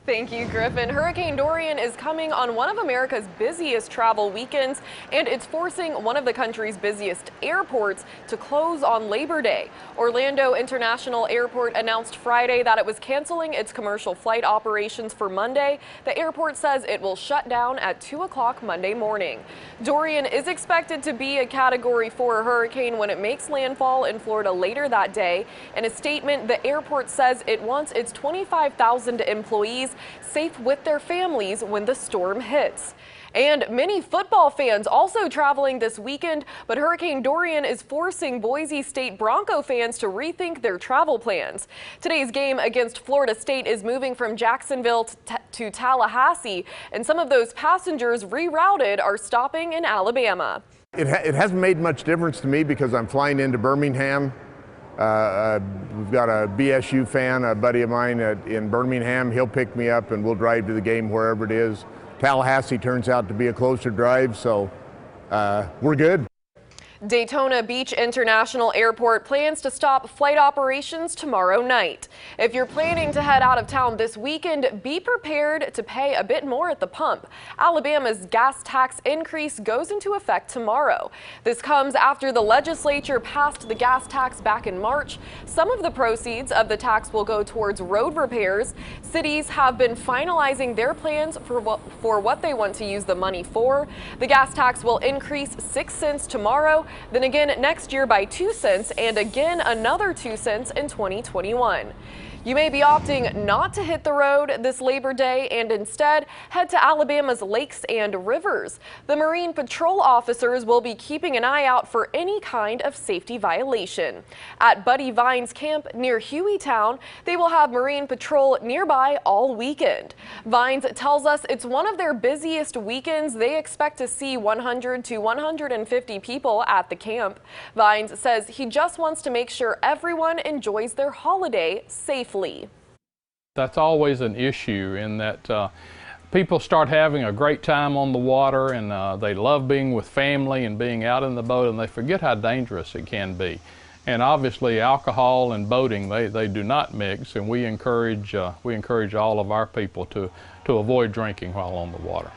Thank you, Griffin. Hurricane Dorian is coming on one of America's busiest travel weekends, and it's forcing one of the country's busiest airports to close on Labor Day. Orlando International Airport announced Friday that it was canceling its commercial flight operations for Monday. The airport says it will shut down at 2 o'clock Monday morning. Dorian is expected to be a Category 4 hurricane when it makes landfall in Florida later that day. In a statement, the airport says it wants its 25,000 employees safe with their families when the storm hits. And many football fans also traveling this weekend, but Hurricane Dorian is forcing Boise State Bronco fans to rethink their travel plans. Today's game against Florida State is moving from Jacksonville to Tallahassee, and some of those passengers rerouted are stopping in Alabama. It hasn't made much difference to me because I'm flying into Birmingham. We've got a BSU fan, a buddy of mine in Birmingham. He'll pick me up and we'll drive to the game wherever it is. Tallahassee turns out to be a closer drive, so we're good. Daytona Beach International Airport plans to stop flight operations tomorrow night. If you're planning to head out of town this weekend, be prepared to pay a bit more at the pump. Alabama's gas tax increase goes into effect tomorrow. This comes after the legislature passed the gas tax back in March. Some of the proceeds of the tax will go towards road repairs. Cities have been finalizing their plans for what they want to use the money for. The gas tax will increase 6 cents tomorrow, then again next year by 2 cents, and again another 2 cents in 2021. You may be opting not to hit the road this Labor Day and instead head to Alabama's lakes and rivers. The Marine Patrol officers will be keeping an eye out for any kind of safety violation. At Buddy Vine's camp near Hueytown, they will have Marine Patrol nearby all weekend. Vines tells us it's one of their busiest weekends. They expect to see 100 to 150 people at the camp. Vines says he just wants to make sure everyone enjoys their holiday safely. That's always an issue in that people start having a great time on the water and they love being with family and being out in the boat, and they forget how dangerous it can be. And obviously alcohol and boating, they do not mix, and we encourage all of our people to avoid drinking while on the water.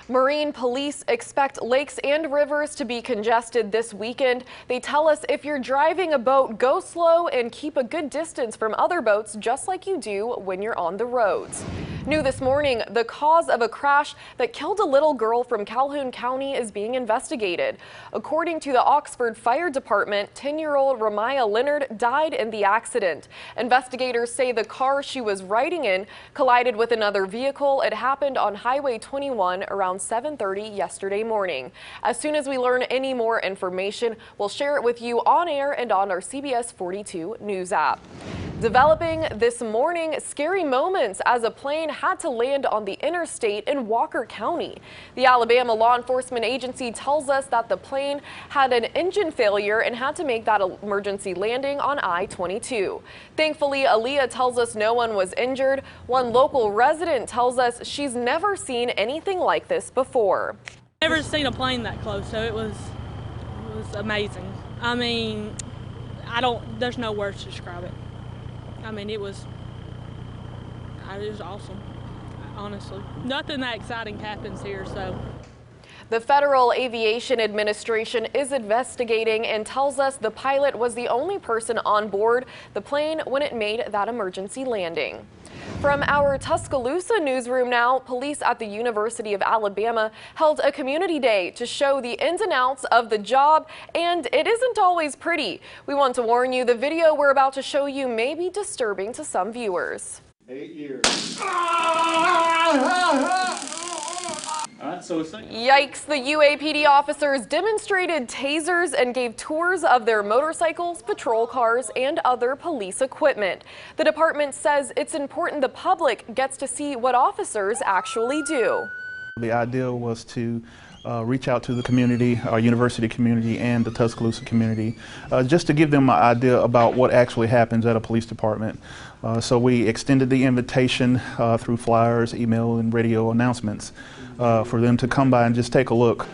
Marine police expect lakes and rivers to be congested this weekend. They tell us if you're driving a boat, go slow and keep a good distance from other boats, just like you do when you're on the roads. New this morning, the cause of a crash that killed a little girl from Calhoun County is being investigated. According to the Oxford Fire Department, 10-year-old Ramaya Leonard died in the accident. Investigators say the car she was riding in collided with another vehicle. It happened on Highway 21 around 7:30 yesterday morning. As soon as we learn any more information, we'll share it with you on air and on our CBS 42 News app. Developing this morning, scary moments as a plane had to land on the interstate in Walker County. The Alabama Law Enforcement Agency tells us that the plane had an engine failure and had to make that emergency landing on I-22. Thankfully, Aaliyah tells us no one was injured. One local resident tells us she's never seen anything like this before. Never seen a plane that close, so it was amazing. I mean, there's no words to describe it. I mean, it was awesome, honestly. Nothing that exciting happens here, so. The Federal Aviation Administration is investigating and tells us the pilot was the only person on board the plane when it made that emergency landing. From our Tuscaloosa newsroom now, police at the University of Alabama held a community day to show the ins and outs of the job, and it isn't always pretty. We want to warn you, the video we're about to show you may be disturbing to some viewers. 8 years. Yikes, the UAPD officers demonstrated tasers and gave tours of their motorcycles, patrol cars, and other police equipment. The department says it's important the public gets to see what officers actually do. The idea was to reach out to the community, our university community, and the Tuscaloosa community, just to give them an idea about what actually happens at a police department. So we extended the invitation through flyers, email, and radio announcements for them to come by and just take a look.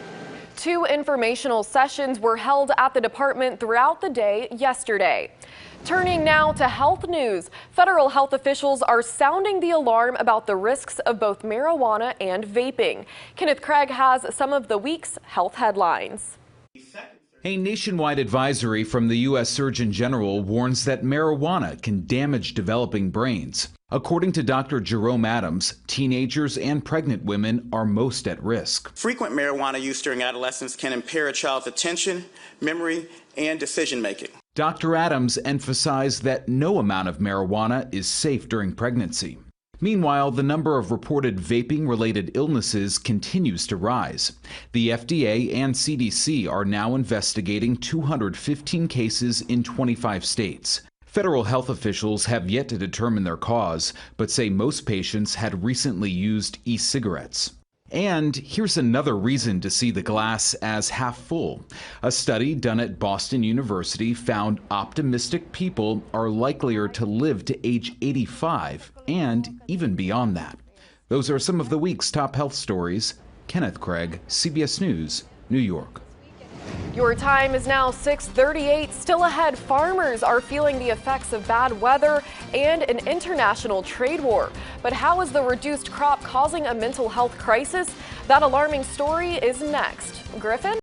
2 informational sessions were held at the department throughout the day yesterday. Turning now to health news, federal health officials are sounding the alarm about the risks of both marijuana and vaping. Kenneth Craig has some of the week's health headlines. A nationwide advisory from the U.S. Surgeon General warns that marijuana can damage developing brains. According to Dr. Jerome Adams, teenagers and pregnant women are most at risk. Frequent marijuana use during adolescence can impair a child's attention, memory, and decision-making. Dr. Adams emphasized that no amount of marijuana is safe during pregnancy. Meanwhile, the number of reported vaping-related illnesses continues to rise. The FDA and CDC are now investigating 215 cases in 25 states. Federal health officials have yet to determine their cause, but say most patients had recently used e-cigarettes. And here's another reason to see the glass as half full. A study done at Boston University found optimistic people are likelier to live to age 85 and even beyond that. Those are some of the week's top health stories. Kenneth Craig, CBS News, New York. Your time is now 6:38. Still ahead, farmers are feeling the effects of bad weather and an international trade war. But how is the reduced crop causing a mental health crisis? That alarming story is next. Griffin?